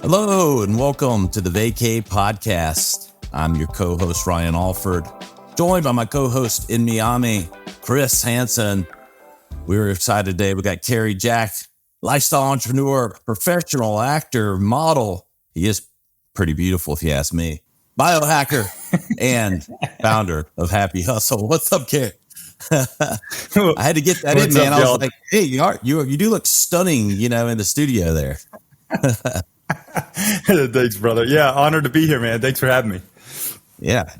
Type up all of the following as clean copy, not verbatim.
Hello and welcome to the Vacay Podcast. I'm your co-host Ryan Alford, joined by my co-host in Miami, Chris Hansen. We're excited today. We got Cary Jack, lifestyle entrepreneur, professional actor, model. He is pretty beautiful if you ask me. Biohacker and founder of Happy Hustle. What's up, Cary? I had to get that in, man. I was like, hey, you do look stunning, in the studio there. Thanks, brother. Yeah, honored to be here, man. Thanks for having me. Yeah.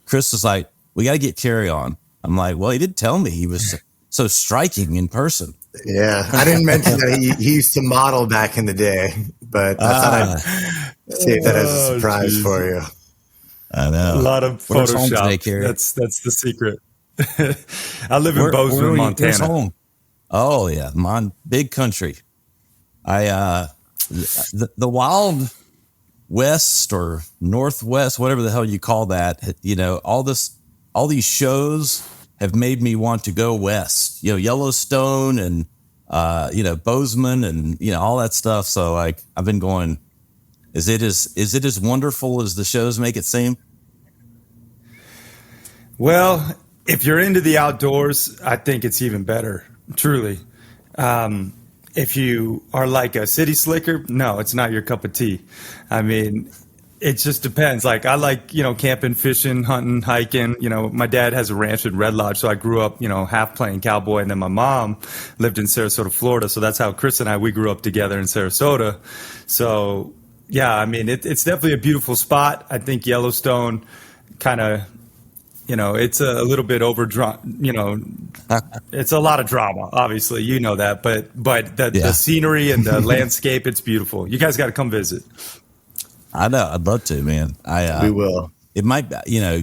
Chris was like, we got to get Cary on. I'm like, well, he didn't tell me he was so striking in person. Yeah, I didn't mention that he used to model back in the day, but I thought I'd save that as a surprise for you. I know. A lot of Photoshop. That's the secret. I live in Bozeman, Montana. Home? Oh yeah, big country. The Wild West or Northwest, whatever the hell you call that, all these shows have made me want to go west. Yellowstone and Bozeman and all that stuff. So I've been going. Is it as wonderful as the shows make it seem? Well, if you're into the outdoors, I think it's even better. Truly. If you are like a city slicker, no, it's not your cup of tea. I mean, it just depends. Like I like, camping, fishing, hunting, hiking. My dad has a ranch in Red Lodge, so I grew up, half playing cowboy. And then my mom lived in Sarasota, Florida. So that's how Chris and we grew up together in Sarasota. So yeah, I mean, it's definitely a beautiful spot. I think Yellowstone kind of, it's a little bit overdrawn, it's a lot of drama, obviously, that, but the scenery and the landscape, it's beautiful. You guys got to come visit. I know. I'd love to, man. We will. It might,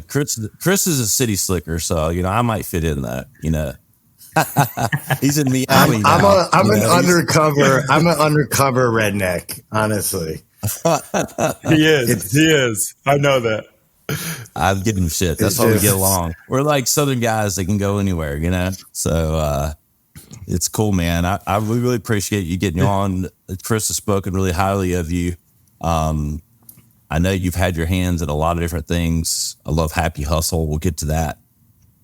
Chris is a city slicker, so, I might fit in that, He's in Miami. I'm an undercover redneck, honestly. He is. I know that. I'm getting shit. That's how we get along. We're like Southern guys that can go anywhere, So it's cool, man. I really appreciate you getting on. Chris has spoken really highly of you. I know you've had your hands in a lot of different things. I love Happy Hustle. We'll get to that.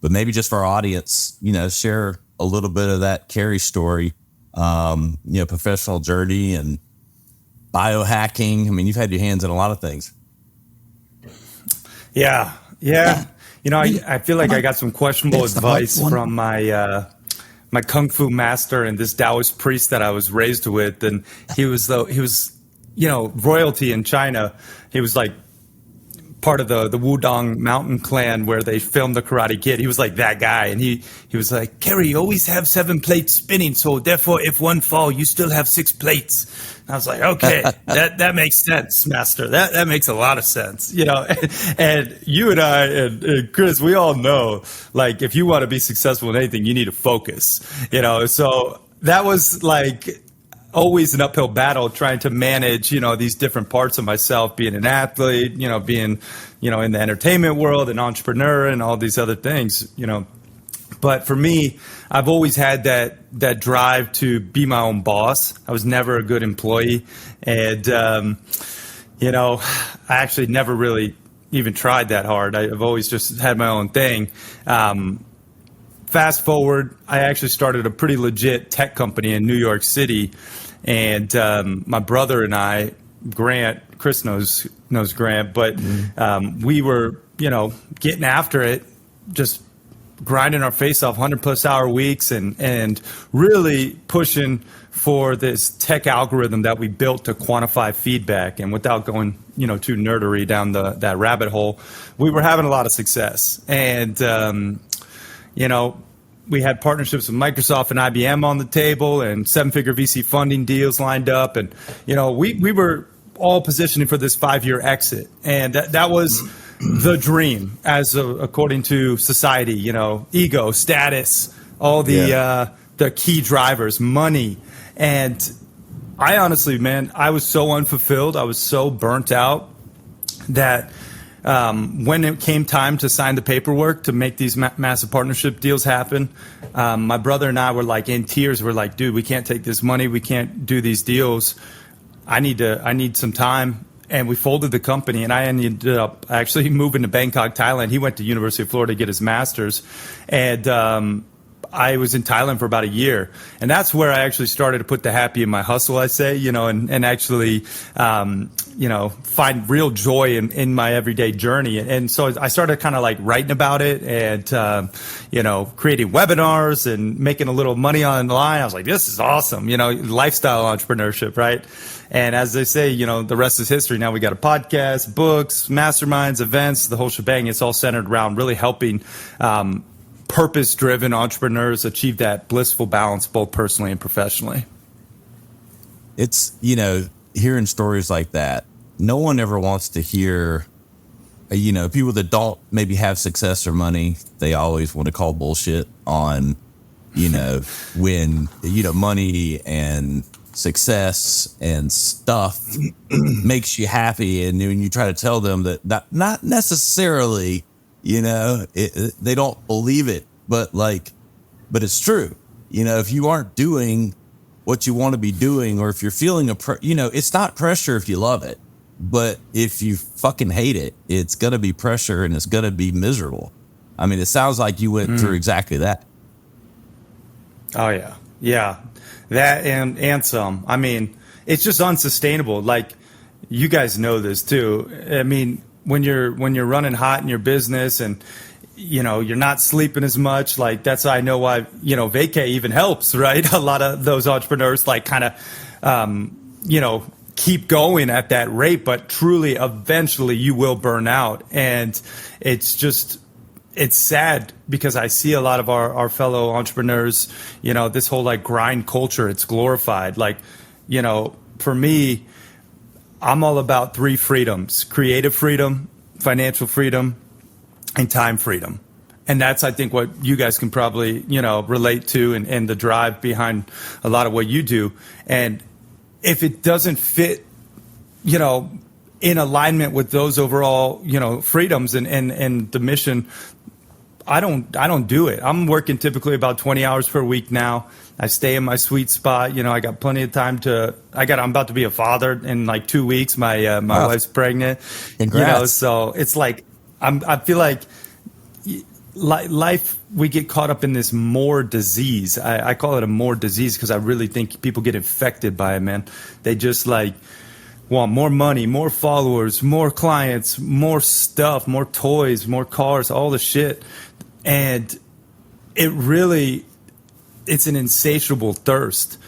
But maybe just for our audience, share a little bit of that Cary story, professional journey and biohacking. I mean, you've had your hands in a lot of things. Yeah. I feel like I got some questionable advice from my kung fu master and this Taoist priest that I was raised with, and he was royalty in China. He was like part of the Wudong mountain clan where they filmed the Karate Kid. He was like that guy, and he was like, Cary, you always have 7 plates spinning, so therefore if one fall, you still have 6 plates. And I was like, okay, that makes sense, master. That makes a lot of sense, and you and I and Chris, we all know, like, if you want to be successful in anything, you need to focus, so that was like always an uphill battle trying to manage, these different parts of myself, being an athlete, being, in the entertainment world, an entrepreneur and all these other things, But for me, I've always had that drive to be my own boss. I was never a good employee. And, I actually never really even tried that hard. I've always just had my own thing. Fast forward, I actually started a pretty legit tech company in New York City. And my brother and I, Grant, Chris knows Grant, but we were, getting after it, just grinding our face off 100+ hour weeks and really pushing for this tech algorithm that we built to quantify feedback. And without going, too nerdery down that rabbit hole, we were having a lot of success. And, we had partnerships with Microsoft and IBM on the table and 7-figure VC funding deals lined up. And, we were all positioning for this 5-year exit. And that was the dream according to society, ego, status, all the key drivers, money. And I honestly, man, I was so unfulfilled. I was so burnt out that when it came time to sign the paperwork to make these massive partnership deals happen, my brother and I were like in tears. We're like, dude, we can't take this money. We can't do these deals. I need some time. And we folded the company, and I ended up actually moving to Bangkok, Thailand. He went to University of Florida to get his master's, and I was in Thailand for about a year. And that's where I actually started to put the happy in my hustle, I say, and actually, find real joy in my everyday journey. And so I started kind of like writing about it and, creating webinars and making a little money online. I was like, this is awesome, lifestyle entrepreneurship, right? And as they say, the rest is history. Now we got a podcast, books, masterminds, events, the whole shebang. It's all centered around really helping purpose-driven entrepreneurs achieve that blissful balance, both personally and professionally. It's, hearing stories like that, no one ever wants to hear, people that don't maybe have success or money, they always want to call bullshit on, when, money and success and stuff makes you happy. And when you try to tell them that not necessarily, they don't believe it, but it's true. If you aren't doing what you want to be doing, or if you're feeling it's not pressure if you love it, but if you fucking hate it, it's going to be pressure and it's going to be miserable. I mean, it sounds like you went through exactly that. Oh yeah. Yeah. That and some. I mean, it's just unsustainable. Like, you guys know this too. I mean, when you're running hot in your business and you're not sleeping as much, like that's I know why vacay even helps, right? A lot of those entrepreneurs like kind of keep going at that rate, but truly eventually you will burn out. And it's sad because I see a lot of our fellow entrepreneurs, this whole like grind culture, it's glorified. Like, for me, I'm all about 3 freedoms: creative freedom, financial freedom, and time freedom. And that's, I think, what you guys can probably, relate to and the drive behind a lot of what you do. And if it doesn't fit, in alignment with those overall, freedoms and the mission, I don't do it. I'm working typically about 20 hours per week now. I stay in my sweet spot. I got plenty of time I'm about to be a father in like 2 weeks. My wife's pregnant. Congrats. So it's like, I feel like life, we get caught up in this more disease. I call it a more disease because I really think people get infected by it, man. They just like want more money, more followers, more clients, more stuff, more toys, more cars, all the shit. And it's an insatiable thirst.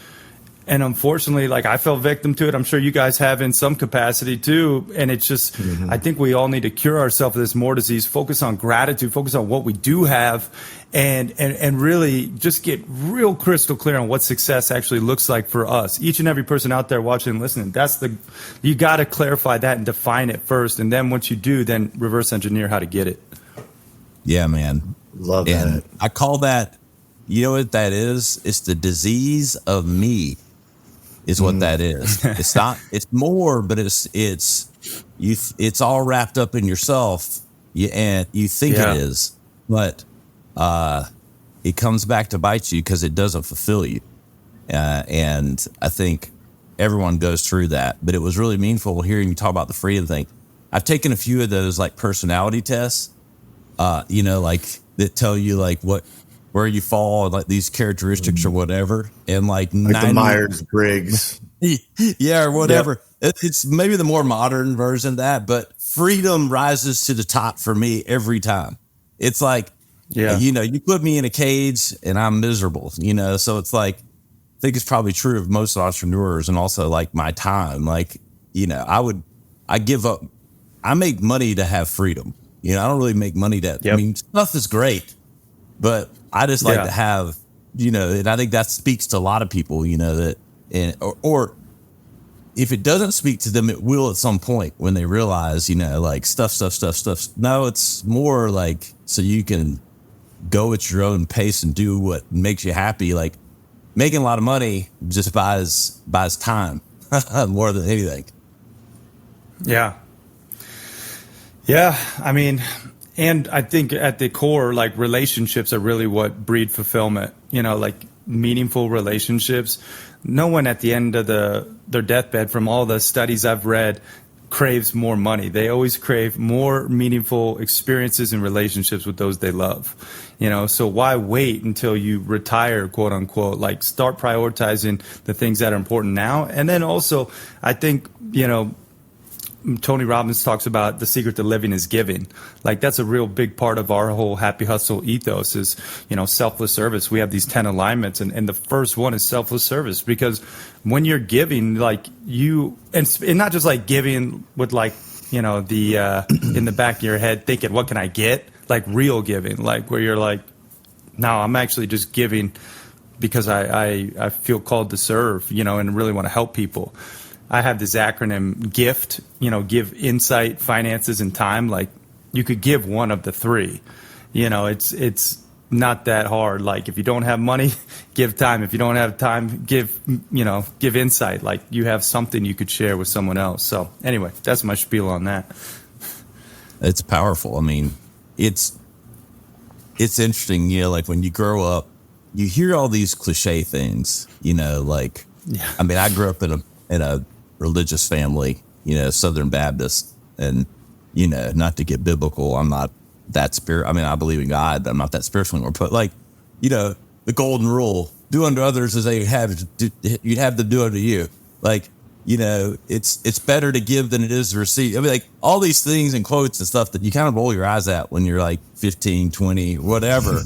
And unfortunately, like, I fell victim to it. I'm sure you guys have in some capacity too. And it's just, I think we all need to cure ourselves of this more disease, focus on gratitude, focus on what we do have, and really just get real crystal clear on what success actually looks like for us. Each and every person out there watching and listening, you got to clarify that and define it first. And then once you do, then reverse engineer how to get it. Yeah, man. Love and that. I call that, you know what that is? It's the disease of me is what that is. It's not, it's more, but it's all wrapped up in yourself. And you think it is, but it comes back to bite you because it doesn't fulfill you. And I think everyone goes through that, but it was really meaningful hearing you talk about the freedom thing. I've taken a few of those like personality tests, like that tell you like where you fall and like these characteristics or whatever. And like the Myers-Briggs. Yeah, or whatever. Yep. It's maybe the more modern version of that, but freedom rises to the top for me every time. It's like, you put me in a cage and I'm miserable, so it's like, I think it's probably true of most entrepreneurs and also like my time. Like, I give up, I make money to have freedom. I don't really make money I mean, stuff is great, but I just like to have, and I think that speaks to a lot of people, or if it doesn't speak to them, it will at some point when they realize, like stuff. No, it's more like so you can go at your own pace and do what makes you happy. Like making a lot of money just buys time more than anything. Yeah. Yeah. I mean, and I think at the core, like relationships are really what breed fulfillment. Like meaningful relationships, no one at the end of their deathbed, from all the studies I've read, craves more money. They always crave more meaningful experiences and relationships with those they love. So why wait until you retire, quote unquote? Like, start prioritizing the things that are important now. And then also, I think, Tony Robbins talks about the secret to living is giving. Like, that's a real big part of our whole Happy Hustle ethos is, selfless service. We have these 10 alignments, and the first one is selfless service, because when you're giving, like, and not just like giving with like, in the back of your head thinking, what can I get? Like real giving, like where you're like, no, I'm actually just giving because I feel called to serve, and really want to help people. I have this acronym GIFT, give insight, finances, and time. Like, you could give one of the three. It's not that hard. Like, if you don't have money, give time. If you don't have time, give insight. Like, you have something you could share with someone else. So anyway, that's my spiel on that. It's powerful. I mean, it's interesting, like when you grow up, you hear all these cliche things, like, I mean, I grew up in a religious family, Southern Baptist, and, not to get biblical, I'm not that I mean, I believe in God, but I'm not that spiritual anymore. But like, the golden rule, do unto others as they you'd have them do unto you. Like, it's better to give than it is to receive. I mean, like, all these things and quotes and stuff that you kind of roll your eyes at when you're like 15, 20, whatever,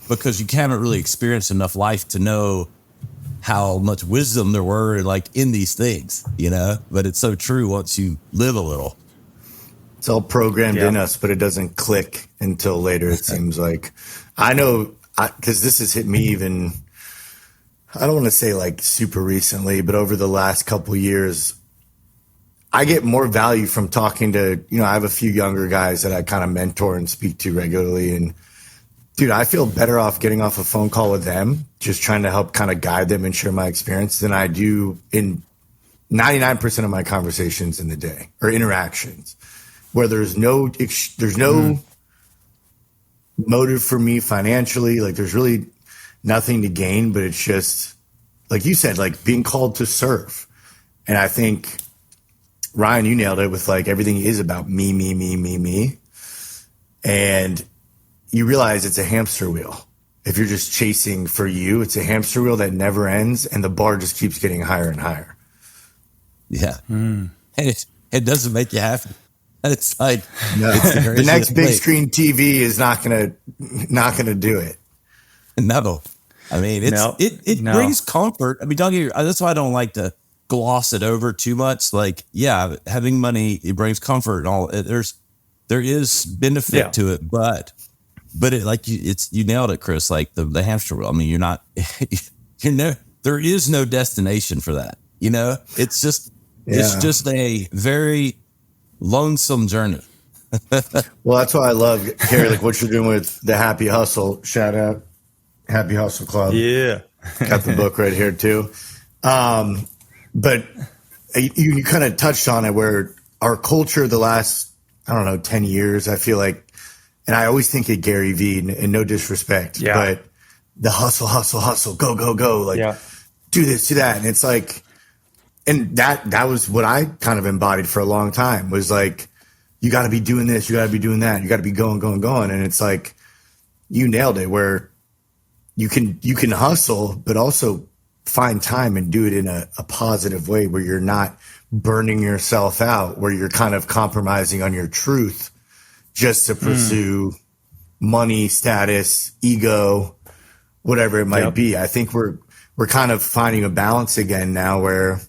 because you haven't really experienced enough life to know how much wisdom there were like in these things, but it's so true once you live a little. It's all programmed in us, but it doesn't click until later. It seems like. I know, because this has hit me even, I don't want to say like super recently, but over the last couple of years, I get more value from talking to, I have a few younger guys that I kind of mentor and speak to regularly. And dude, I feel better off getting off a phone call with them, just trying to help kind of guide them and share my experience, than I do in 99% of my conversations in the day or interactions, where there's no motive for me financially. Like, there's really nothing to gain, but it's just, like you said, like being called to serve. And I think, Ryan, you nailed it with like, everything is about me, me, me, me, me. And you realize it's a hamster wheel. If you're just chasing for you, it's a hamster wheel that never ends, and the bar just keeps getting higher and higher. Yeah. And it doesn't make you happy. It's like, no. The next big screen TV is not gonna do it. No. I mean, it brings comfort. I mean, that's why I don't like to gloss it over too much. Like, having money, it brings comfort and all. There is benefit to it, but it, like, you nailed it, Chris. Like the hamster wheel. I mean, you're not, there is no destination for that. It's just a very lonesome journey. Well, that's why I love, Cary, like what you're doing with the Happy Hustle. Shout out Happy Hustle Club. Yeah. Got the book right here too. But you kind of touched on it, where our culture the last, 10 years, I feel like, and I always think of Gary Vee, and no disrespect, but the hustle, go, like do this, do that. And it's like, and that was what I kind of embodied for a long time, was like, you got to be doing this, you got to be doing that, you got to be going. And it's like, you nailed it, where you can hustle, but also find time and do it in a positive way, where you're not burning yourself out, where you're kind of compromising on your truth just to pursue money, status, ego, whatever it might be. I think we're kind of finding a balance again now, where,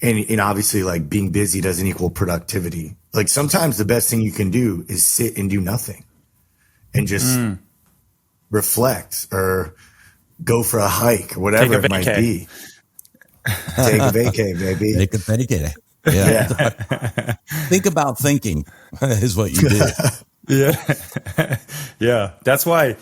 and obviously, like, being busy doesn't equal productivity. Like, sometimes the best thing you can do is sit and do nothing and just reflect, or go for a hike, or whatever it might be. Take a vacay, baby. Take a vacay. Yeah. Think about thinking is what you do. Yeah. That's why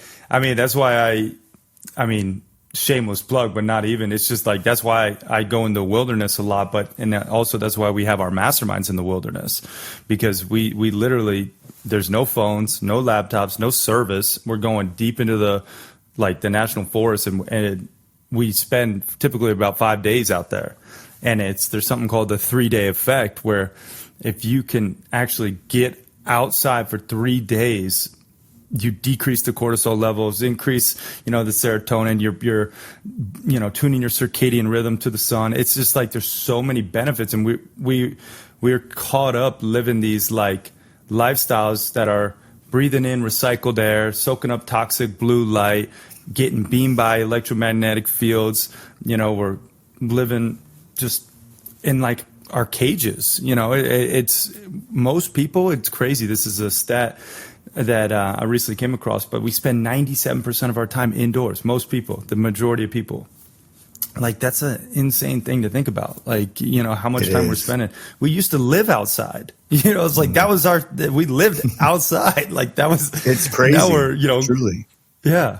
shameless plug, but not even, it's just like, that's why I go in the wilderness a lot, and also that's why we have our masterminds in the wilderness, because we literally, there's no phones, no laptops, no service. We're going deep into the like the national forest, and we spend typically about 5 days out there. And there's something called the 3-day effect, where if you can actually get outside for 3 days, you decrease the cortisol levels, increase, the serotonin, you're tuning your circadian rhythm to the sun. It's just like, there's so many benefits. And we're caught up living these like lifestyles that are breathing in recycled air, soaking up toxic blue light, getting beamed by electromagnetic fields. We're living just in like our cages. It's most people, it's crazy. This is a stat that I recently came across, but we spend 97% of our time indoors. Most people, the majority of people. Like, that's an insane thing to think about. Like, how much time we're spending. We used to live outside. It's like, that was we lived outside. Like, that was, it's crazy. Now we're, truly. Yeah.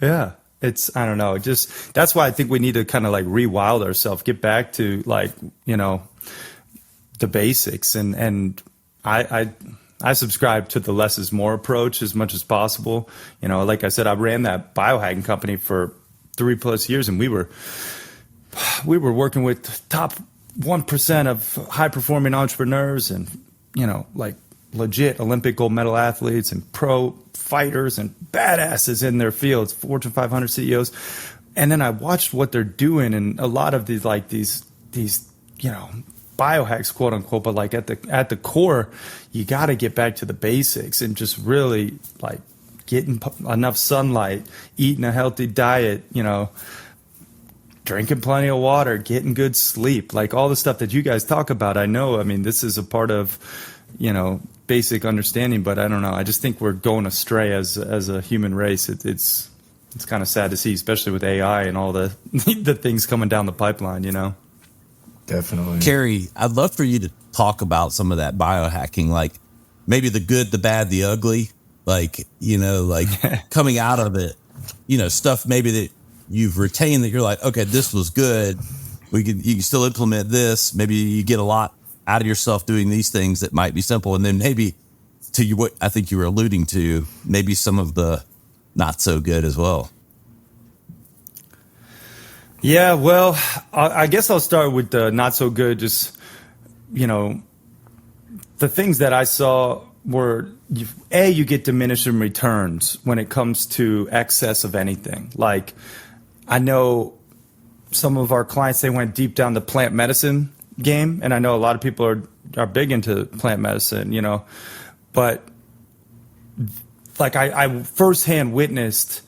Yeah. I don't know. That's why I think we need to kind of like rewild ourselves, get back to like, the basics. And I subscribe to the less is more approach as much as possible. Like I said, I ran that biohacking company for 3+ years, and we were working with top 1% of high performing entrepreneurs, and like legit Olympic gold medal athletes and pro fighters and badasses in their fields, Fortune 500 CEOs. And then I watched what they're doing, and a lot of these biohacks, quote unquote, but like at the core, you got to get back to the basics and just really like getting enough sunlight, eating a healthy diet, drinking plenty of water, getting good sleep, like all the stuff that you guys talk about. I know, this is a part of, basic understanding, but I don't know. I just think we're going astray as a human race. It's kind of sad to see, especially with AI and all the the things coming down the pipeline, Definitely. Cary, I'd love for you to talk about some of that biohacking, like maybe the good, the bad, the ugly, like, like coming out of it, stuff maybe that you've retained that you're like, okay, this was good. You can still implement this. Maybe you get a lot out of yourself doing these things that might be simple. And then maybe what I think you were alluding to, maybe some of the not so good as well. Yeah, well, I guess I'll start with the not so good. Just, the things that I saw were, you get diminishing returns when it comes to excess of anything. Like, I know some of our clients, they went deep down the plant medicine game, and I know a lot of people are big into plant medicine, but like I firsthand witnessed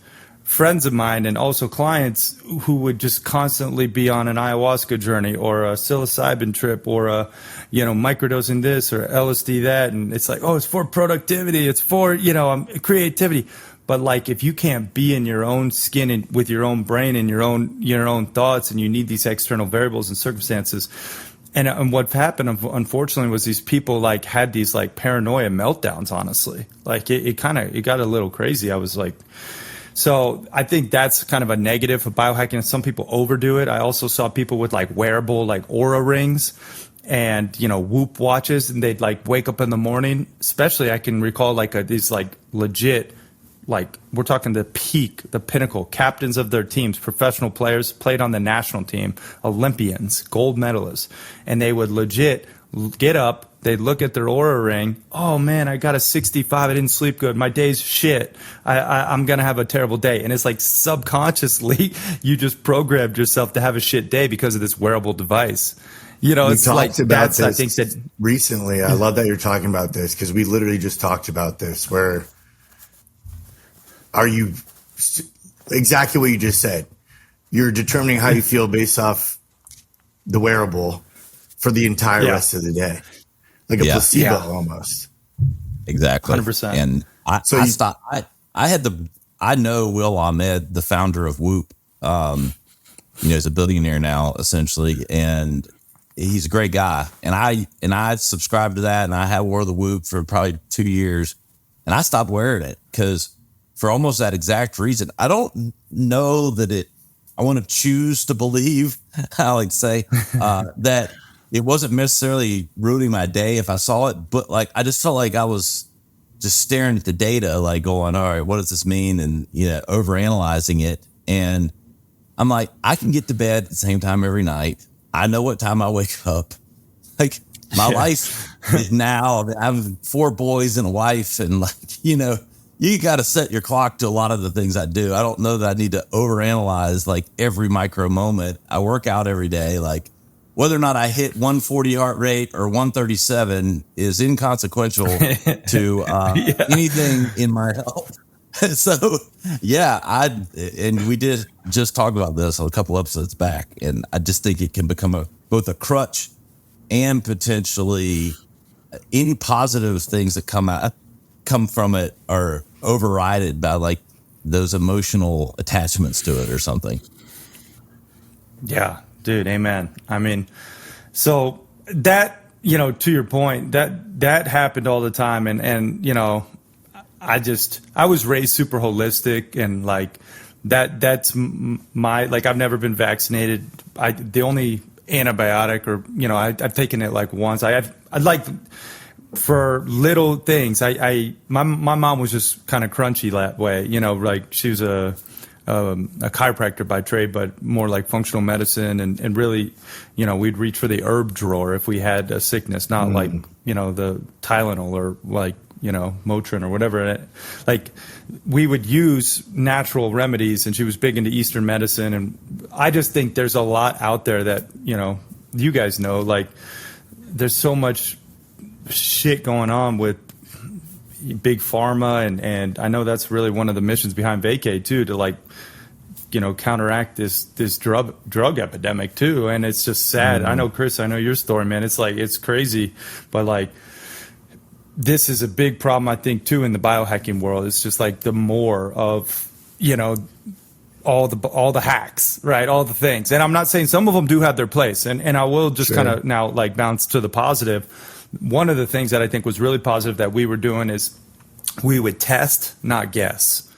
friends of mine and also clients who would just constantly be on an ayahuasca journey or a psilocybin trip or microdosing this or LSD that. And it's like, oh, it's for productivity. It's for, creativity. But like, if you can't be in your own skin and with your own brain and your own thoughts, and you need these external variables and circumstances. And what happened, unfortunately, was these people like had these like paranoia meltdowns, honestly. Like it got a little crazy. I was like, so I think that's kind of a negative of biohacking. Some people overdo it. I also saw people with like wearable, like Aura rings and, Whoop watches, and they'd like wake up in the morning. Especially I can recall like these like legit, like we're talking the peak, the pinnacle, captains of their teams, professional players, played on the national team, Olympians, gold medalists. And they would legit get up, they'd look at their Aura ring. Oh man, I got a 65. I didn't sleep good. My day's shit. I'm going to have a terrible day. And it's like subconsciously, you just programmed yourself to have a shit day because of this wearable device. It's like that's, I think that recently, I love that you're talking about this, because we literally just talked about this, where are you exactly what you just said? You're determining how you feel based off the wearable for the entire rest of the day. Like a placebo almost. Exactly. 100%. And I know Will Ahmed, the founder of Whoop. He's a billionaire now, essentially, and he's a great guy. And I subscribed to that, and I wore the Whoop for probably 2 years, and I stopped wearing it because for almost that exact reason. I don't know that I want to choose to believe, I like to say, that it wasn't necessarily ruining my day if I saw it, but like I just felt like I was just staring at the data, like going, all right, what does this mean? And, overanalyzing it. And I'm like, I can get to bed at the same time every night. I know what time I wake up. Like my life is now, I have 4 boys and a wife, and you got to set your clock to a lot of the things I do. I don't know that I need to overanalyze like every micro moment. I work out every day. Like whether or not I hit 140 heart rate or 137 is inconsequential to anything in my health. So and we did just talk about this a couple episodes back, and I just think it can become both a crutch and potentially any positive things that come from it are overridden by like those emotional attachments to it or something. Yeah, dude. Amen. I mean, so that, to your point, that happened all the time. And I was raised super holistic, and like that's my, like, I've never been vaccinated. The only antibiotic, or, I've taken it like once. I'd like, for little things, my mom was just kind of crunchy that way, like she was a chiropractor by trade, but more like functional medicine, and really, we'd reach for the herb drawer if we had a sickness, not like, the Tylenol or like, Motrin or whatever. Like we would use natural remedies, and she was big into Eastern medicine. And I just think there's a lot out there that, you guys know, like there's so much shit going on with big pharma, and I know that's really one of the missions behind Vacay too, to like, counteract this drug epidemic too. And it's just sad. I know, Chris, I know your story, man. It's like, it's crazy, but like, this is a big problem, I think, too, in the biohacking world. It's just like the more of, all the hacks, right? All the things. And I'm not saying some of them do have their place. And I will just kind of now like bounce to the positive. One of the things that I think was really positive that we were doing is we would test, not guess.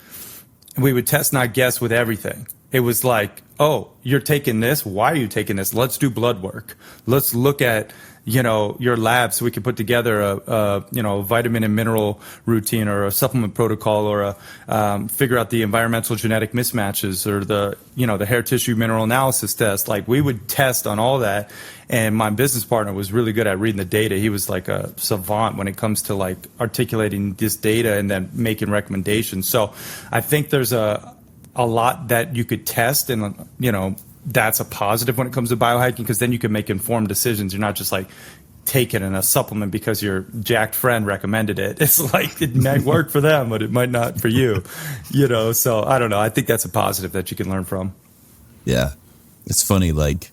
We would test, not guess with everything. It was like, oh, you're taking this. Why are you taking this? Let's do blood work. Let's look at, your lab, so we could put together a vitamin and mineral routine, or a supplement protocol, or figure out the environmental genetic mismatches, or the hair tissue mineral analysis test. Like we would test on all that. And my business partner was really good at reading the data. He was like a savant when it comes to like articulating this data and then making recommendations. So I think there's a lot that you could test, and that's a positive when it comes to biohacking, because then you can make informed decisions. You're not just like taking in a supplement because your jacked friend recommended it. It's like it might work for them, but it might not for you, So I don't know. I think that's a positive that you can learn from. Yeah, it's funny. Like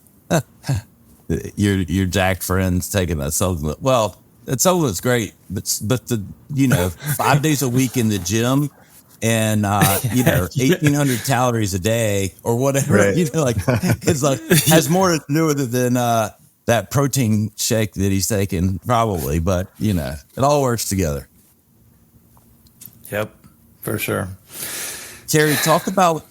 your jacked friends taking that supplement. Well, that supplement's great, but the 5 days a week in the gym. And 1,800 calories a day or whatever, right. It's like has more to do with it than that protein shake that he's taking, probably. But it all works together. Yep, for sure. Cary, talk about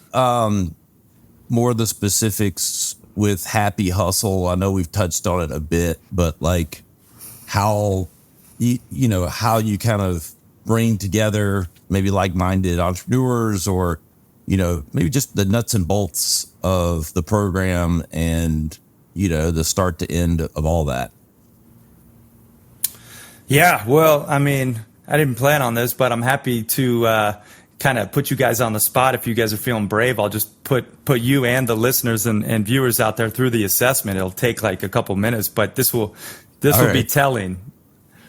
more of the specifics with Happy Hustle. I know we've touched on it a bit, but like how how you kind of bring together maybe like-minded entrepreneurs, or, maybe just the nuts and bolts of the program and, the start to end of all that. Yeah, well, I mean, I didn't plan on this, but I'm happy to kind of put you guys on the spot. If you guys are feeling brave, I'll just put you and the listeners and viewers out there through the assessment. It'll take like a couple minutes, but this will be telling.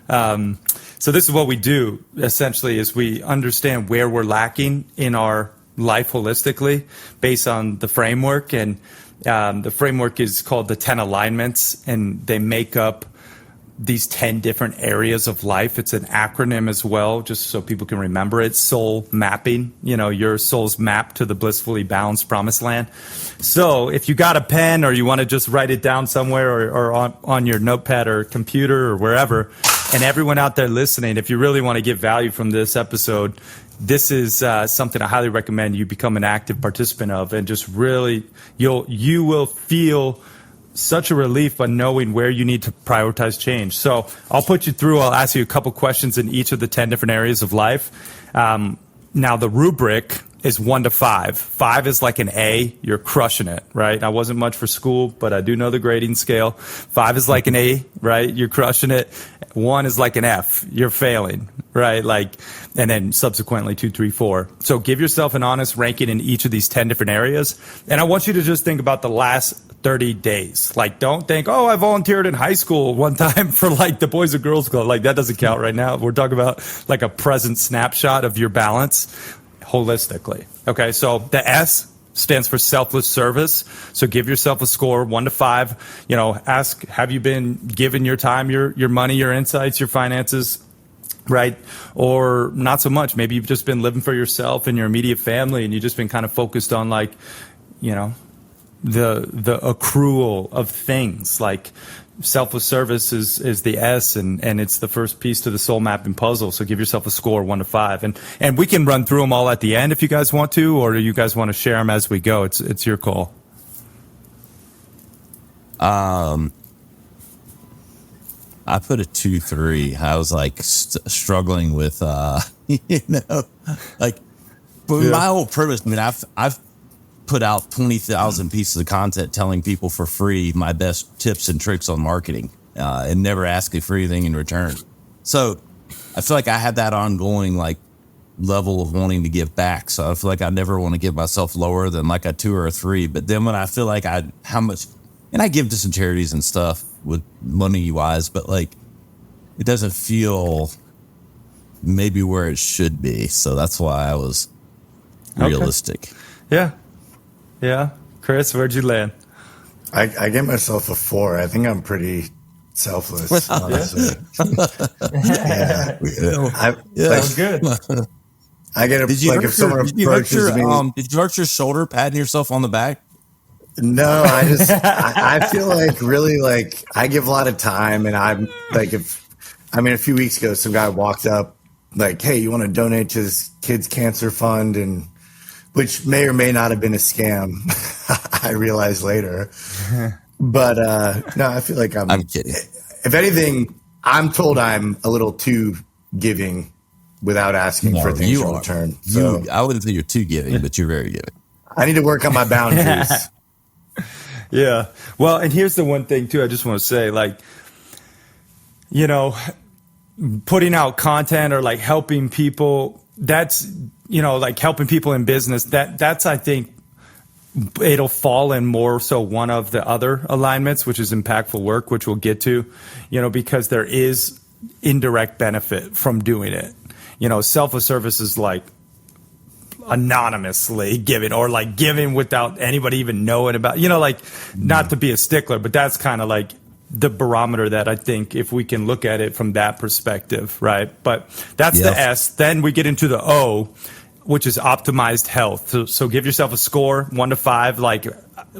So this is what we do, essentially, is we understand where we're lacking in our life holistically based on the framework. And the framework is called the 10 alignments, and they make up these 10 different areas of life. It's an acronym as well, just so people can remember it. Soul mapping, your soul's map to the blissfully balanced promised land. So if you got a pen, or you want to just write it down somewhere, or on your notepad or computer or wherever, and everyone out there listening, if you really want to get value from this episode, this is something I highly recommend you become an active participant of, and just really, you will feel such a relief on knowing where you need to prioritize change. So I'll put you through, I'll ask you a couple questions in each of the 10 different areas of life. Now the rubric is 1 to 5. 5 is like an A, you're crushing it, right? I wasn't much for school, but I do know the grading scale. 5 is like an A, right? You're crushing it. 1 is like an F, you're failing, right? Like, and then subsequently 2, 3, 4. So give yourself an honest ranking in each of these 10 different areas. And I want you to just think about the last 30 days. Like, don't think, oh, I volunteered in high school one time for like the Boys and Girls Club. Like, that doesn't count right now. We're talking about like a present snapshot of your balance holistically. Okay, so the S stands for selfless service. So give yourself a score, 1 to 5. You know, ask, have you been given your time, your money, your insights, your finances, right? Or not so much. Maybe you've just been living for yourself and your immediate family, and you've just been kind of focused on, like, you know, the accrual of things. Like, selfless service is the S, and it's the first piece to the soul mapping puzzle. So give yourself a score, 1 to 5, and we can run through them all at the end if you guys want to, or do you guys want to share them as we go? It's your call. I put a 2, 3. I was like struggling with, you know, like, but my whole purpose. I mean, I've put out 20,000 pieces of content telling people for free my best tips and tricks on marketing, and never asking for anything in return. So I feel like I had that ongoing, like, level of wanting to give back. So I feel like I never want to give myself lower than like a 2 or a 3. But then when I feel like how much, and I give to some charities and stuff with money wise, but like, it doesn't feel maybe where it should be. So that's why I was realistic. Yeah. Yeah. Chris, where'd you land? I gave myself a 4. I think I'm pretty selfless, honestly. Yeah. That's good. I get Did you if someone approaches me. Did you hurt your shoulder patting yourself on the back? No, I feel like really, like, I give a lot of time, and I'm like, a few weeks ago, some guy walked up like, hey, you want to donate to this kid's cancer fund? And which may or may not have been a scam. I realized later. But no, I feel like I'm kidding. If anything, I'm told I'm a little too giving without asking for things in return. So I wouldn't say you're too giving, but you're very giving. I need to work on my boundaries. Yeah. Well, and here's the one thing too, I just want to say, like, you know, putting out content or like helping people, that's, you know, like helping people in business, that's, I think, it'll fall in more so one of the other alignments, which is impactful work, which we'll get to, you know, because there is indirect benefit from doing it. You know, selfless service is like anonymously giving, or like giving without anybody even knowing about, you know, like, not to be a stickler, but that's kind of like the barometer that I think, if we can look at it from that perspective, right? But that's the S. Then we get into the O, which is optimized health. So give yourself a score, 1 to 5. Like,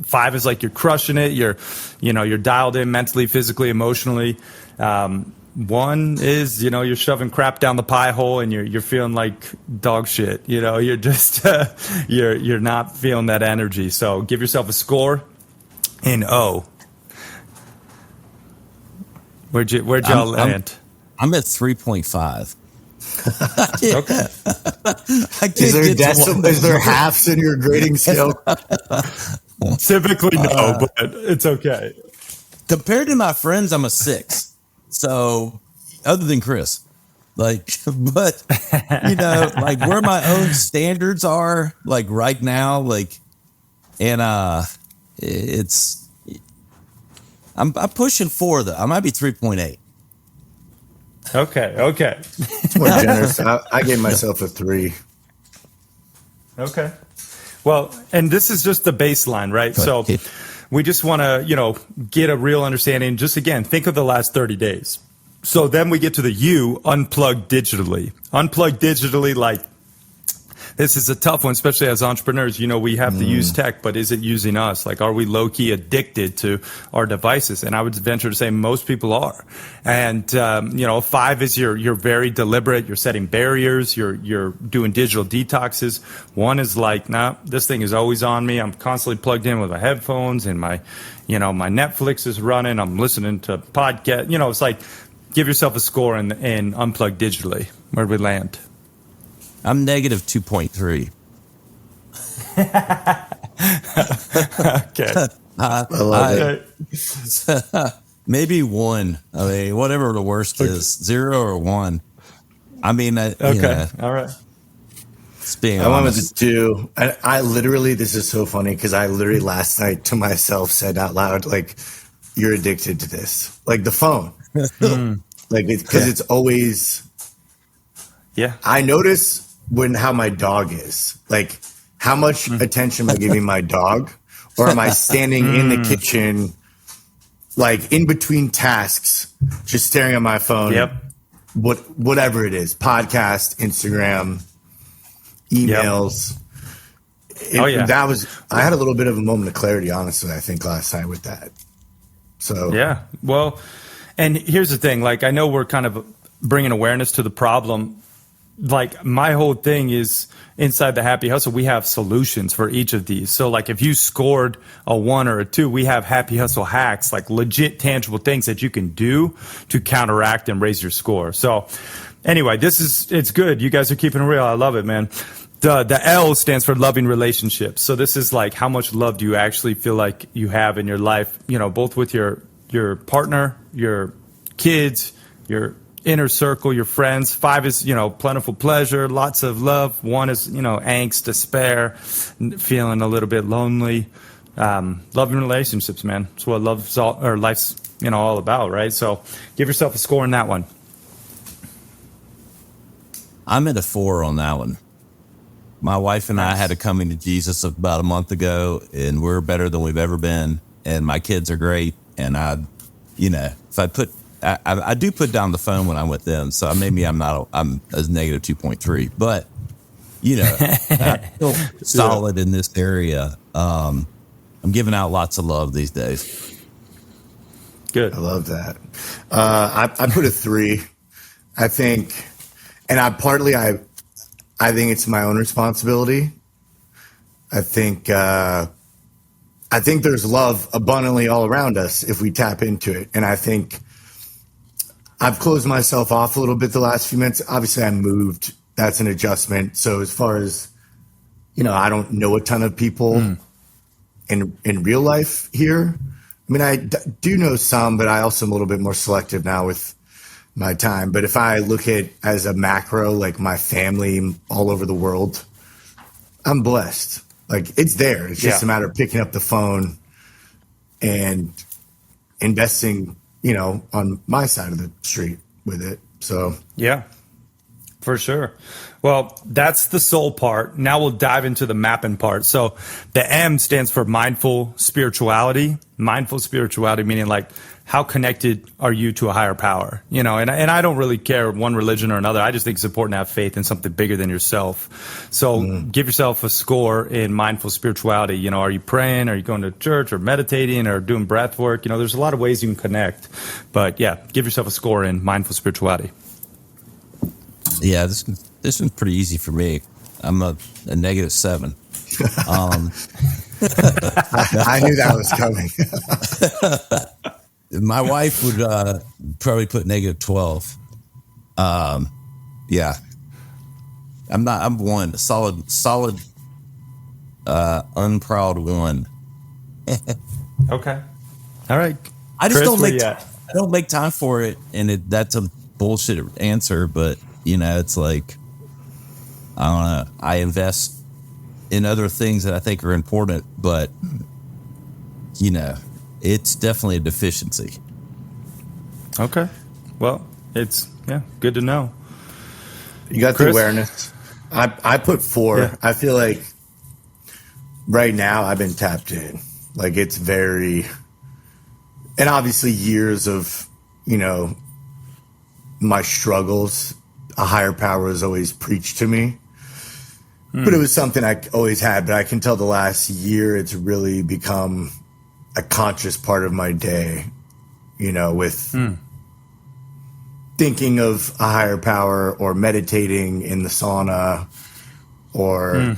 5 is like you're crushing it. You're dialed in mentally, physically, emotionally. 1 is, you know, you're shoving crap down the pie hole and you're feeling like dog shit. You know, you're just you're not feeling that energy. So give yourself a score in O. Where'd y'all land? I'm at 3.5. Okay. Is there halves in your grading scale? Typically no, but it's okay. Compared to my friends, I'm a 6. So, other than Chris, like, but, you know, like where my own standards are, like right now, like, and I'm pushing 4 though. I might be 3.8. Okay. It's more generous. I gave myself a 3. Okay. Well, and this is just the baseline, right? So we just want to, you know, get a real understanding. Just again, think of the last 30 days. So then we get to the U, unplug digitally. Unplug digitally, like, this is a tough one, especially as entrepreneurs. You know, we have to use tech, but is it using us? Like, are we low key addicted to our devices? And I would venture to say most people are. And, you know, 5 is you're very deliberate. You're setting barriers. You're doing digital detoxes. 1 is like, nah, this thing is always on me. I'm constantly plugged in with my headphones and my Netflix is running. I'm listening to podcasts. You know, it's like, give yourself a score and unplug digitally. Where do we land? I'm negative 2.3. Okay. I love it. Maybe 1. I mean, whatever the worst is, 0 or 1. I mean, okay. All right. Being I went with honest. a 2. I literally, this is so funny because I literally last night to myself said out loud, like, you're addicted to this. Like the phone. Like, it's because it's always. Yeah. I notice how my dog is. Like, how much attention am I giving my dog? Or am I standing in the kitchen, like in between tasks, just staring at my phone? Yep. Whatever it is, podcast, Instagram, emails. Yep. That was, I had a little bit of a moment of clarity, honestly, I think last night with that. So, yeah. Well, and here's the thing, like, I know we're kind of bringing awareness to the problem. Like, my whole thing is inside the Happy Hustle, we have solutions for each of these. So like, if you scored a 1 or a 2, we have Happy Hustle hacks, like legit tangible things that you can do to counteract and raise your score. So anyway, it's good. You guys are keeping it real. I love it, man. The L stands for loving relationships. So this is like, how much love do you actually feel like you have in your life, you know, both with your partner, your kids, your inner circle, your friends. 5 is, you know, plentiful pleasure, lots of love. 1 is, you know, angst, despair, feeling a little bit lonely. Loving relationships, man. It's what life's, you know, all about, right? So give yourself a score in that one. I'm at a 4 on that one. My wife and I had a coming to Jesus about a month ago, and we're better than we've ever been. And my kids are great. And if I do put down the phone when I'm with them. So maybe I'm a negative 2.3, but you know, I'm still solid in this area. I'm giving out lots of love these days. Good. I love that. I put a 3. I think, and I think it's my own responsibility. I think there's love abundantly all around us if we tap into it. And I think I've closed myself off a little bit the last few minutes. Obviously, I moved. That's an adjustment. So as far as, you know, I don't know a ton of people in real life here. I mean, I do know some, but I also am a little bit more selective now with my time. But if I look at as a macro, like my family all over the world, I'm blessed. Like, it's there. It's just a matter of picking up the phone and investing, you know, on my side of the street with it. So, yeah, for sure. Well, that's the soul part. Now we'll dive into the mapping part. So the M stands for mindful spirituality. Mindful spirituality meaning like, how connected are you to a higher power? You know, and I don't really care one religion or another. I just think it's important to have faith in something bigger than yourself. So give yourself a score in mindful spirituality. You know, are you praying? Are you going to church or meditating or doing breath work? You know, there's a lot of ways you can connect. But yeah, give yourself a score in mindful spirituality. Yeah, this one's pretty easy for me. I'm a negative 7. I knew that was coming. My wife would probably put negative 12. Yeah. I'm 1, solid, unproud 1. Okay. All right. I just Chris, I don't make time for it. And that's a bullshit answer, but you know, it's like, I don't know. I invest in other things that I think are important, but you know, it's definitely a deficiency. Okay. Well, it's good to know. You got Chris? the awareness. I put 4. Yeah. I feel like right now I've been tapped in. Like, it's very, and obviously years of, you know, my struggles, a higher power has always preached to me. But it was something I always had. But I can tell the last year it's really become a conscious part of my day, with thinking of a higher power or meditating in the sauna or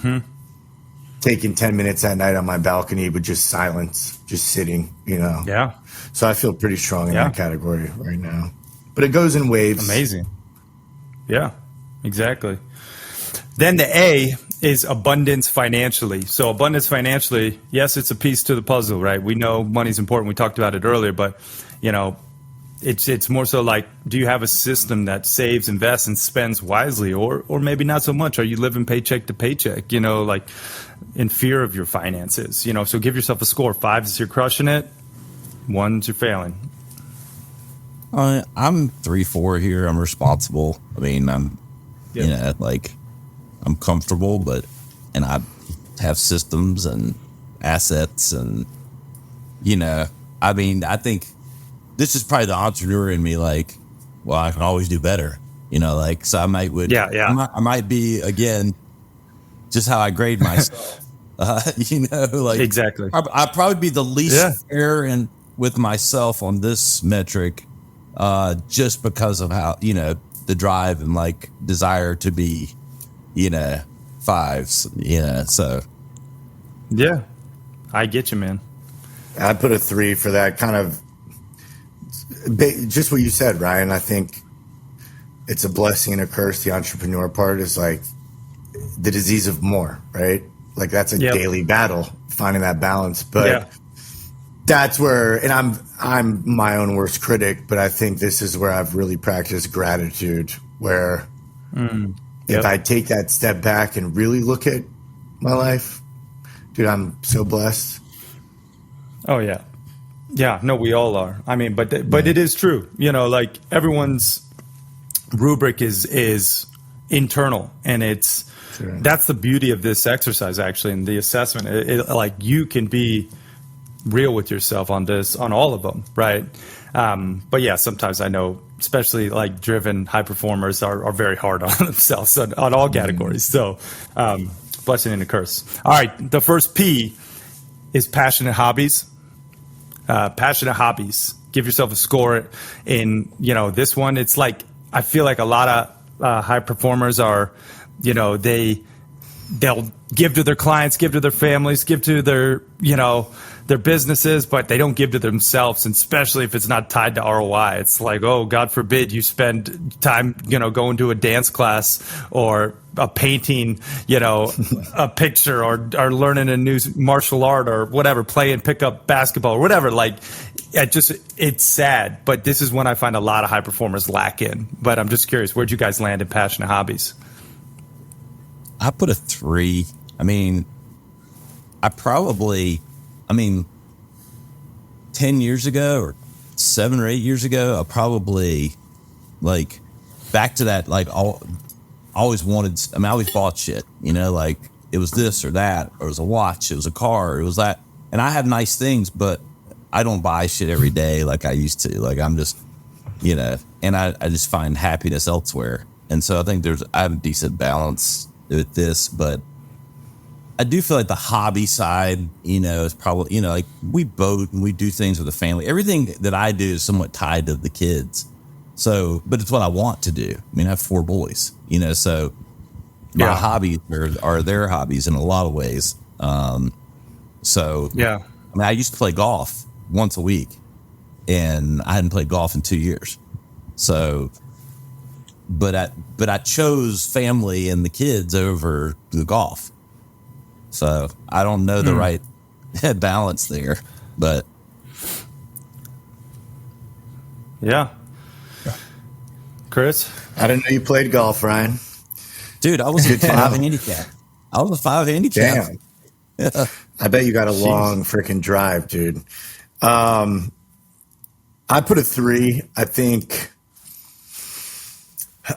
taking 10 minutes at night on my balcony with just silence, just sitting, Yeah. So I feel pretty strong in that category right now. But it goes in waves. Amazing. Yeah, exactly. Then the A is abundance financially. So abundance financially, yes, it's a piece to the puzzle, right? We know money's important. We talked about it earlier, but it's more so like, do you have a system that saves, invests, and spends wisely, or maybe not so much? Are you living paycheck to paycheck? Like in fear of your finances? So give yourself a score. 5 is you're crushing it. 1's you're failing. I'm 3-4 here. I'm responsible. I mean, I'm I'm comfortable, and I have systems and assets, and I think this is probably the entrepreneur in me. Like, well, I can always do better. So I might be again just how I grade myself. Exactly. I'd probably be the least fair with myself on this metric, just because of how the drive and desire to be 5s. So yeah, I get you, man. I'd put a 3 for that kind of just what you said, Ryan. I think it's a blessing and a curse. The entrepreneur part is like the disease of more, right? Like that's a daily battle, finding that balance. But that's where, and I'm my own worst critic, but I think this is where I've really practiced gratitude, where if I take that step back and really look at my life, dude, I'm so blessed. Oh yeah. Yeah, no, we all are. I mean, but it is true. Like everyone's rubric is internal, and that's the beauty of this exercise, actually, and the assessment. Like you can be real with yourself on all of them, right? But yeah, sometimes I know, especially like driven high performers are very hard on themselves on all categories. So, blessing and a curse. All right, the first P is passionate hobbies. Passionate hobbies. Give yourself a score in, this one. It's like, I feel like a lot of high performers are, they'll give to their clients, give to their families, give to their, their businesses, but they don't give to themselves, and especially if it's not tied to ROI. It's like, oh, God forbid you spend time, going to a dance class or a painting, a picture or learning a new martial art or whatever, playing pickup basketball or whatever. Like, it's sad, but this is when I find a lot of high performers lack in. But I'm just curious, where'd you guys land in passionate hobbies? I put a 3. I mean, 10 years ago or 7 or 8 years ago, I probably back to that, always wanted, I always bought shit, like it was this or that, or it was a watch, it was a car, it was that. And I have nice things, but I don't buy shit every day like I used to. Like I'm just, and I just find happiness elsewhere. And so I think I have a decent balance with this, but I do feel like the hobby side, is probably, like we boat and we do things with the family. Everything that I do is somewhat tied to the kids. So, but it's what I want to do. I have 4 boys, so my hobbies are their hobbies in a lot of ways. So yeah, I used to play golf once a week, and I hadn't played golf in 2 years. So, but I chose family and the kids over the golf. So I don't know the right balance there, but yeah. Chris, I didn't know you played golf, Ryan. Dude, I was a 5 handicap. I was a 5 handicap. Damn. Yeah. I bet you got a long freaking drive, dude. I put a 3. I think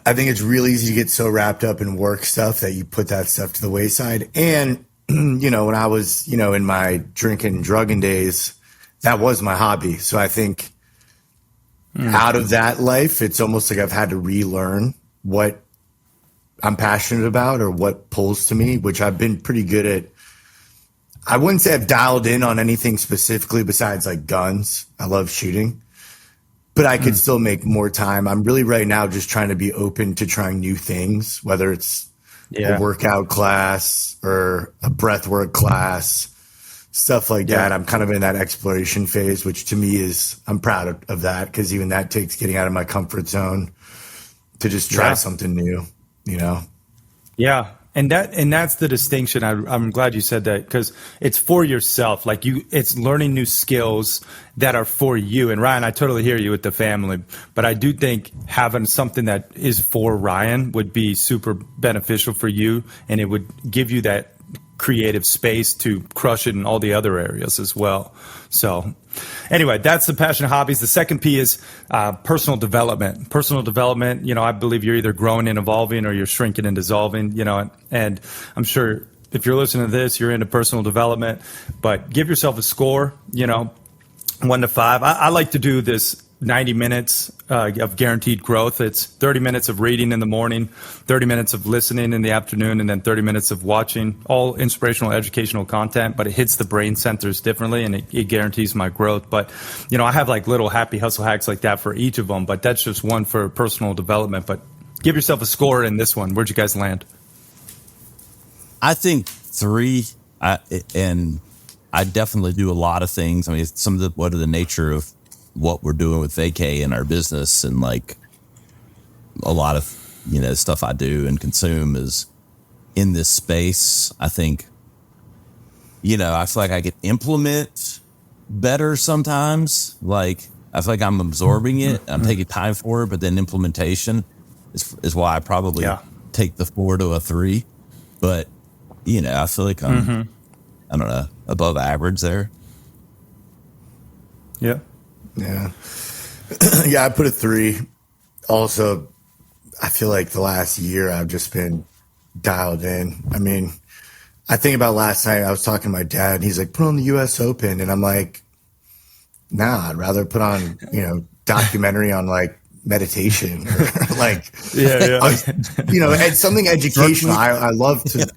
it's really easy to get so wrapped up in work stuff that you put that stuff to the wayside. And, when I was, in my drinking, drugging days, that was my hobby. So I think out of that life, it's almost like I've had to relearn what I'm passionate about or what pulls to me, which I've been pretty good at. I wouldn't say I've dialed in on anything specifically besides like guns. I love shooting, but I could still make more time. I'm really right now just trying to be open to trying new things, whether it's a workout class or a breathwork class, stuff like that. I'm kind of in that exploration phase, which to me I'm proud of that, because even that takes getting out of my comfort zone to just try something new, you know? Yeah. And that's the distinction. I'm glad you said that, because it's for yourself. Like it's learning new skills that are for you. And Ryan, I totally hear you with the family, but I do think having something that is for Ryan would be super beneficial for you, and it would give you that creative space to crush it in all the other areas as well. So anyway, that's the passion of hobbies. The second P is personal development. Personal development, I believe you're either growing and evolving or you're shrinking and dissolving, and I'm sure if you're listening to this, you're into personal development, but give yourself a score, 1 to 5. I like to do this 90 minutes of guaranteed growth. It's 30 minutes of reading in the morning, 30 minutes of listening in the afternoon, and then 30 minutes of watching, all inspirational, educational content, but it hits the brain centers differently, and it guarantees my growth. But, I have like little happy hustle hacks like that for each of them, but that's just one for personal development. But give yourself a score in this one. Where'd you guys land? I think 3, and I definitely do a lot of things. I mean, what are the nature of what we're doing with vacay in our business, and like a lot of stuff I do and consume is in this space. I think I feel like I could implement better sometimes. Like I feel like I'm absorbing it, I'm taking time for it, but then implementation is why I probably take the 4 to a 3. But I feel like I'm I don't know, above average there. Yeah. I put a 3. Also, I feel like the last year I've just been dialed in. I mean, I think about last night, I was talking to my dad, and he's like, put on the US Open. And I'm like, nah, I'd rather put on, documentary on like meditation or like, and something educational. I love to,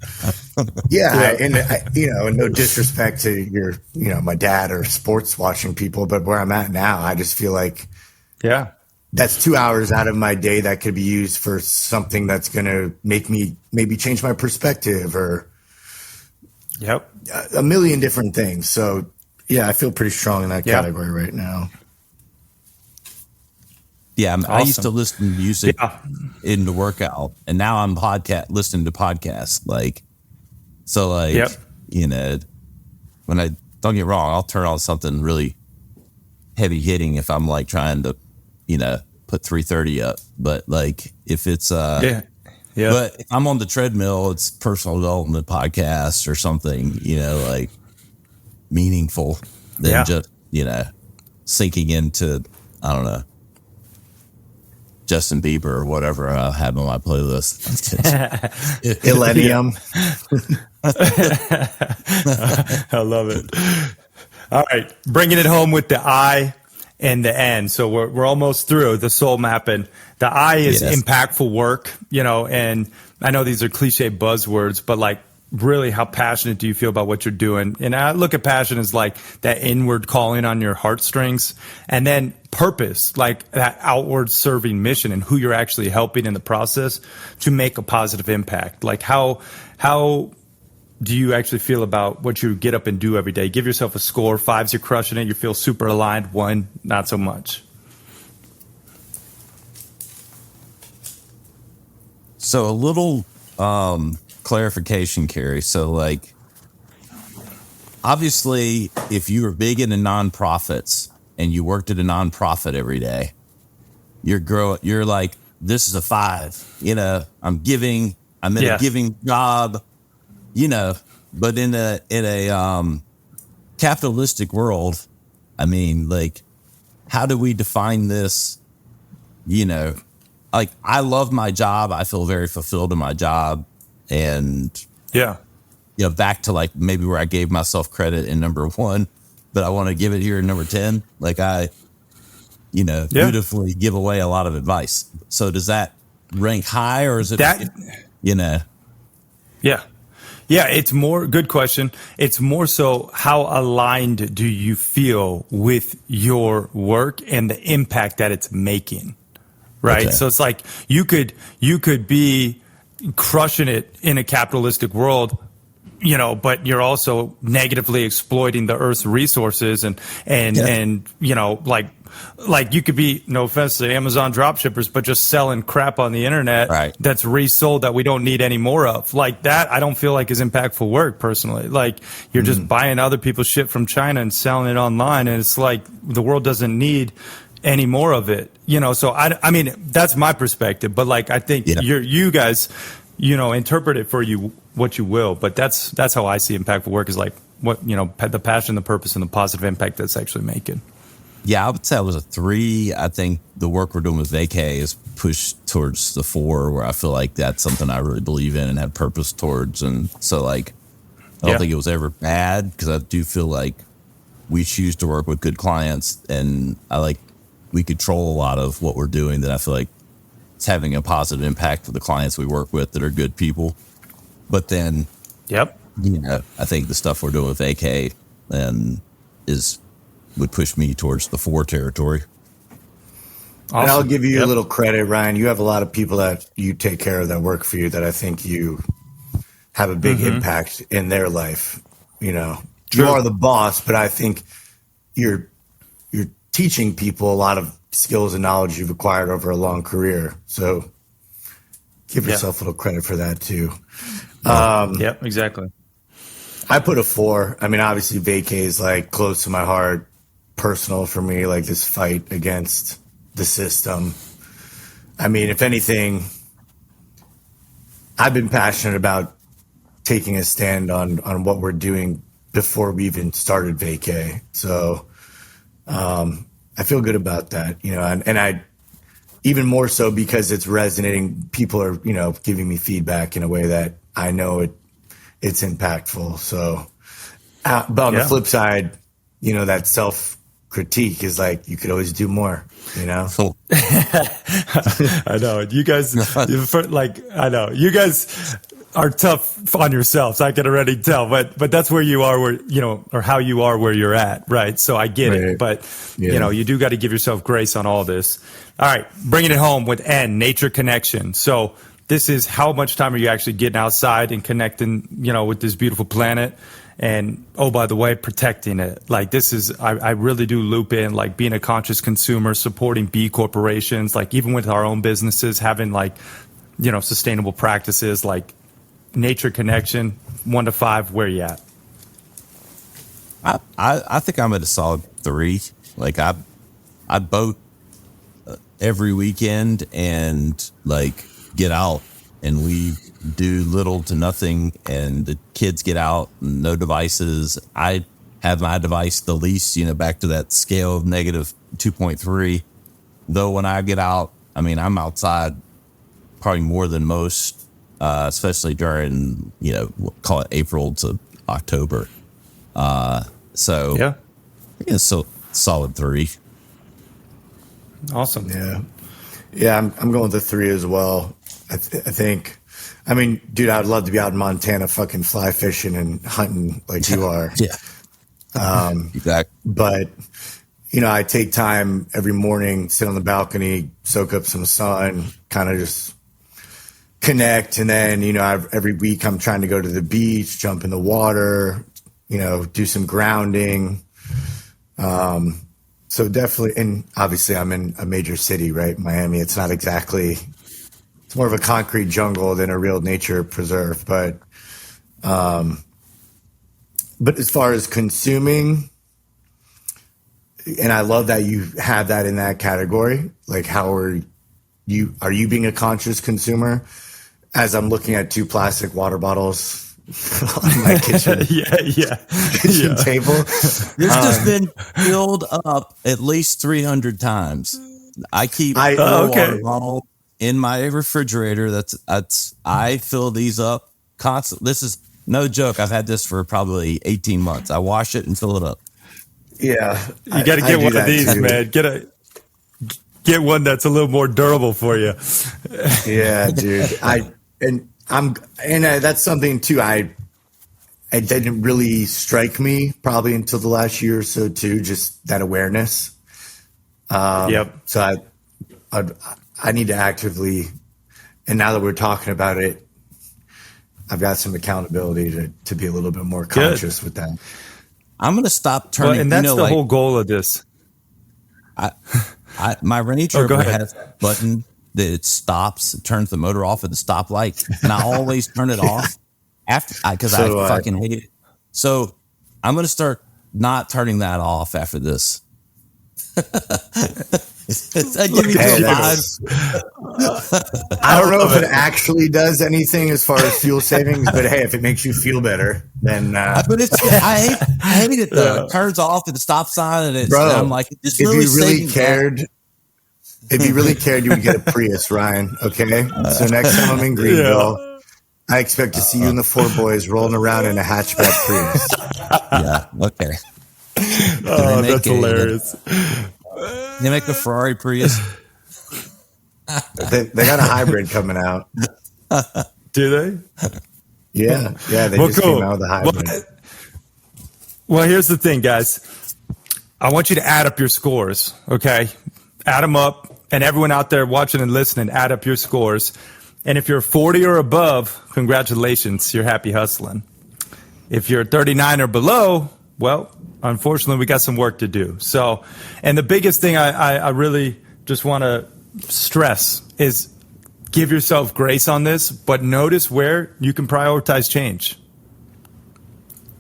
and no disrespect to your, my dad or sports watching people, but where I'm at now, I just feel like, that's 2 hours out of my day that could be used for something that's going to make me maybe change my perspective or a million different things. So I feel pretty strong in that category right now. Yeah, awesome. I used to listen to music in the workout, and now I'm listening to podcasts. When I don't get wrong, I'll turn on something really heavy hitting if I'm like trying to, put 330 up. But like if it's but if I'm on the treadmill, it's personal development podcast or something, like meaningful than just sinking into, I don't know, Justin Bieber or whatever I have on my playlist. Millennium. I love it. All right, bringing it home with the I and the N. So we're almost through the soul mapping. The I is impactful work, and I know these are cliche buzzwords, but like, really, how passionate do you feel about what you're doing? And I look at passion as like that inward calling on your heartstrings, and then purpose, like that outward serving mission and who you're actually helping in the process to make a positive impact. Like how do you actually feel about what you get up and do every day? Give yourself a score. 5's you're crushing it. You feel super aligned. 1, not so much. So a little, clarification, Cary. So like, obviously if you were big into nonprofits and you worked at a nonprofit every day, you're like, this is a 5, I'm in a giving job, but in a capitalistic world, I mean, like, how do we define this? Like, I love my job. I feel very fulfilled in my job. And back to like maybe where I gave myself credit in number 1, but I want to give it here in number 10. Like I, beautifully give away a lot of advice. So does that rank high, or is it that? you know? Yeah. Yeah, it's more, good question. It's more so, how aligned do you feel with your work and the impact that it's making? Right. Okay. So it's like you could be crushing it in a capitalistic world, you know, but you're also negatively exploiting the Earth's resources and you know, like you could be, no offense to Amazon dropshippers, but just selling crap on the internet Right. that's resold that we don't need any more of. Like that, I don't feel like is impactful work personally. Like you're just buying other people's shit from China and selling it online, and it's like the world doesn't need any more of it, you know. So I mean, that's my perspective, but like I think you guys, you know, interpret it for you what you will, but that's how I see impactful work, is like what, you know, the passion, the purpose, and the positive impact that's actually making. Yeah, I would say I was a 3. I think the work we're doing with vacay is pushed towards the 4, where I feel like that's something I really believe in and have purpose towards. And so, like, I don't think it was ever bad, because I do feel like we choose to work with good clients, and we control a lot of what we're doing, that I feel like it's having a positive impact for the clients we work with that are good people. But then, you know, I think the stuff we're doing with vacay would push me towards the 4 territory. Awesome. And I'll give you a little credit, Ryan. You have a lot of people that you take care of that work for you, that I think you have a big impact in their life. You know, you are the boss, but I think you're teaching people a lot of skills and knowledge you've acquired over a long career. So give yourself a little credit for that too. Exactly. I put a 4. I mean, obviously vacay is like close to my heart, personal for me, like this fight against the system. I mean, if anything, I've been passionate about taking a stand on what we're doing before we even started vacay. So I feel good about that, you know, and I, even more so because it's resonating. People are, you know, giving me feedback in a way that I know it's impactful. So, but on the flip side, you know, that self-critique is like, you could always do more, you know? I know. You guys, I know. You guys are tough on yourselves. I can already tell, but that's where you are, where, you know, or how you are where you're at, right? So I get it, but you know, you do got to give yourself grace on all this. All right, bringing it home with N, nature connection. So this is, how much time are you actually getting outside and connecting, you know, with this beautiful planet? And, oh, by the way, protecting it. Like, this is, I really do loop in, like, being a conscious consumer, supporting B corporations, like, even with our own businesses, having, like, you know, sustainable practices, like nature connection, 1 to 5, where you at? I think I'm at a solid 3. Like, I boat every weekend and, like, get out, and we do little to nothing, and the kids get out, and no devices. I have my device the least, you know, back to that scale of negative 2.3. Though when I get out, I mean, I'm outside probably more than most, especially during, you know, call it April to October. So yeah, I guess so. Solid 3. Awesome. Yeah. I'm going to 3 as well. I think, I mean, dude, I'd love to be out in Montana fucking fly fishing and hunting like you are. Exactly. But, you know, I take time every morning, sit on the balcony, soak up some sun, kind of just connect. And then, you know, every week I'm trying to go to the beach, jump in the water, you know, do some grounding. So definitely, and obviously I'm in a major city, right? Miami. It's not exactly, it's more of a concrete jungle than a real nature preserve. But as far as consuming, and I love that you have that in that category. Like, how are you being a conscious consumer? As I'm looking at 2 plastic water bottles on my kitchen, kitchen table. This has been filled up at least 300 times. I keep a water bottle in my refrigerator. I fill these up constantly. This is no joke. I've had this for probably 18 months. I wash it and fill it up. Yeah, you got to get one of these, too. Man. Get one that's a little more durable for you. Yeah, dude. that's something too. It didn't really strike me probably until the last year or so too. Just that awareness. So I need to actively, and now that we're talking about it, I've got some accountability to be a little bit more conscious with that. I'm going to stop turning. And that's the whole goal of this. My Range Rover has a button that it stops, it turns the motor off at the stoplight, and I always turn it off because I fucking hate it. So I'm going to start not turning that off after this. Give me I don't know if it actually does anything as far as fuel savings, but hey, if it makes you feel better, then. But I hate it though. It turns off at the stop sign, and I'm like, if you really cared, you would get a Prius, Ryan. Okay, so next time I'm in Greenville, I expect to see you and the four boys rolling around in a hatchback Prius. Yeah. Okay. Oh, that's hilarious. They make a Ferrari Prius. They got a hybrid coming out. Do they? Yeah. They just came out with a hybrid. Well, here's the thing, guys. I want you to add up your scores, okay? Add them up, and everyone out there watching and listening, add up your scores. And if you're 40 or above, congratulations, you're happy hustling. If you're 39 or below, well, unfortunately, we got some work to do. So, and the biggest thing I really just want to stress is give yourself grace on this, but notice where you can prioritize change.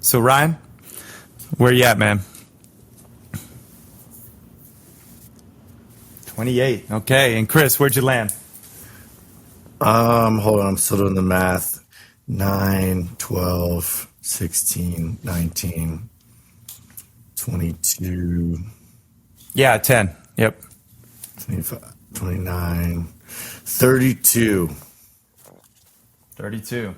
So, Ryan, where you at, man? 28. Okay. And Chris, where'd you land? Hold on. I'm still doing the math. 9, 12, 16, 19. 22. Yeah, 10. Yep. 25, 29, 32. 32.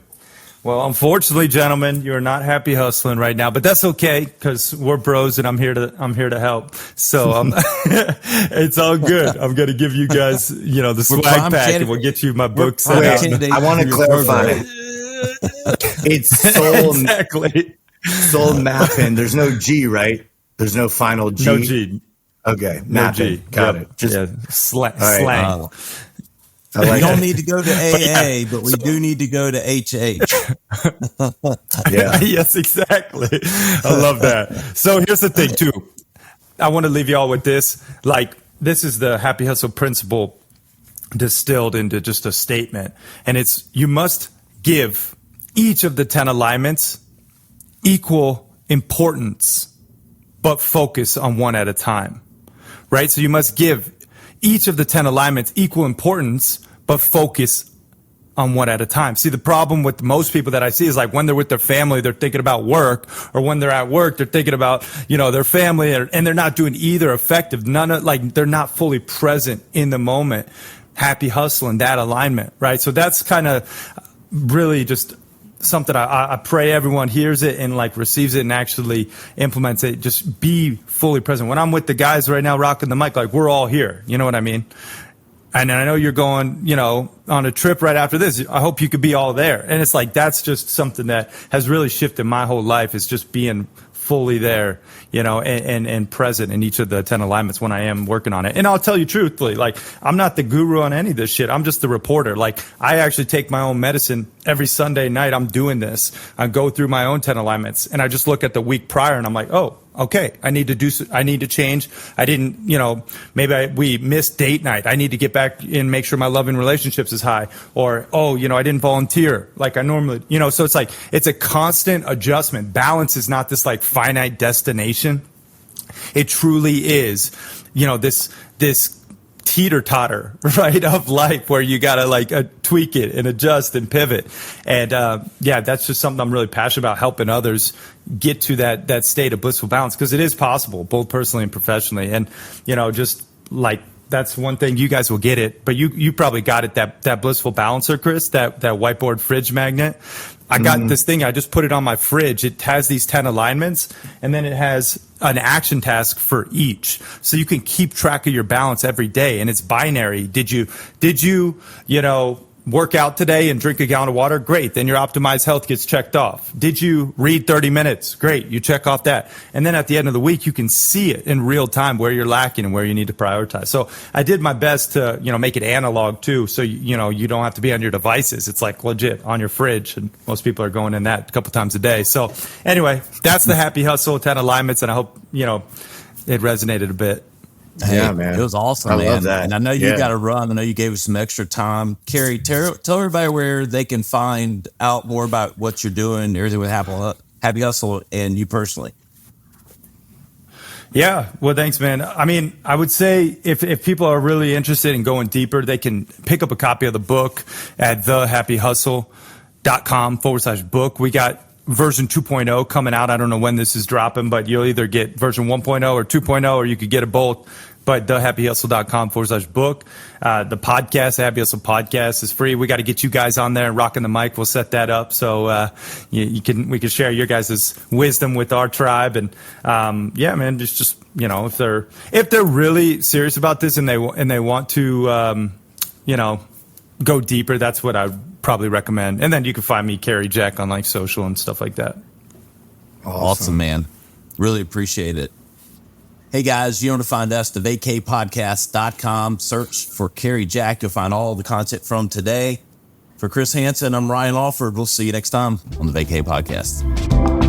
Well, unfortunately, gentlemen, you're not happy hustling right now, but that's okay because we're bros and I'm here to help. So it's all good. I'm going to give you guys, the swag pack, and we'll get you my book set out. I want to clarify. It's soul mapping. There's no G, right? There's no final G. No G. Okay. No G. Got it. Slang. We don't need to go to AA, but we do need to go to HH. Yeah. Yes, exactly. I love that. So here's the thing, too. I want to leave you all with this. This is the Happy Hustle principle distilled into just a statement. And it's you must give each of the 10 alignments equal importance, but focus on one at a time, right? So you must give each of the 10 alignments equal importance, but focus on one at a time. See, the problem with most people that I see is when they're with their family, they're thinking about work, or when they're at work, they're thinking about, their family, and they're not doing either effective. They're not fully present in the moment. Happy hustling, that alignment, right? So that's kind of really just something I pray everyone hears it and receives it and actually implements it. Just be fully present. When I'm with the guys right now rocking the mic, we're all here. You know what I mean? And I know you're going, on a trip right after this. I hope you could be all there. And it's that's just something that has really shifted my whole life, is just being fully there, and present in each of the 10 alignments when I am working on it. And I'll tell you truthfully, I'm not the guru on any of this shit. I'm just the reporter. I actually take my own medicine every Sunday night. I'm doing this. I go through my own 10 alignments and I just look at the week prior and I'm like, oh, okay, I need to change. I didn't, we missed date night. I need to get back and make sure my love in relationships is high. Or, I didn't volunteer like I normally, so it's a constant adjustment. Balance is not this finite destination. It truly is, this teeter-totter, right, of life where you gotta tweak it and adjust and pivot. And that's just something I'm really passionate about, helping others get to that state of blissful balance, because it is possible, both personally and professionally. And that's one thing, you guys will get it, but you probably got it, that blissful balancer, Chris, that whiteboard fridge magnet. I got this thing, I just put it on my fridge. It has these 10 alignments, and then it has an action task for each. So you can keep track of your balance every day, and it's binary. Did you work out today and drink a gallon of water? Great. Then your optimized health gets checked off. Did you read 30 minutes? Great. You check off that. And then at the end of the week, you can see it in real time where you're lacking and where you need to prioritize. So I did my best to, make it analog too. So, you don't have to be on your devices. It's like legit on your fridge. And most people are going in that a couple times a day. So anyway, that's the Happy Hustle, 10 alignments. And I hope, it resonated a bit. Hey, yeah, man. It was awesome, I man. love that. And I know you got to run. I know you gave us some extra time. Cary, tell everybody where they can find out more about what you're doing, everything with Happy Hustle, and you personally. Yeah. Well, thanks, man. I mean, I would say if people are really interested in going deeper, they can pick up a copy of the book at thehappyhustle.com/book. We got version 2.0 coming out. I don't know when this is dropping, but you'll either get version 1.0 or 2.0, or you could get it both. But thehappyhustle.com/book. The podcast, the Happy Hustle podcast, is free. We got to get you guys on there and rocking the mic. We'll set that up so we can share your guys' wisdom with our tribe. And yeah, man, just if they're really serious about this and they want to go deeper, that's what I would probably recommend. And then you can find me, Cary Jack, on like social and stuff like that. Awesome, man. Really appreciate it. Hey guys, you want to find us, thevacaypodcast.com. Search for Cary Jack. You'll find all the content from today. For Chris Hansen, I'm Ryan Lawford. We'll see you next time on the Vacay Podcast.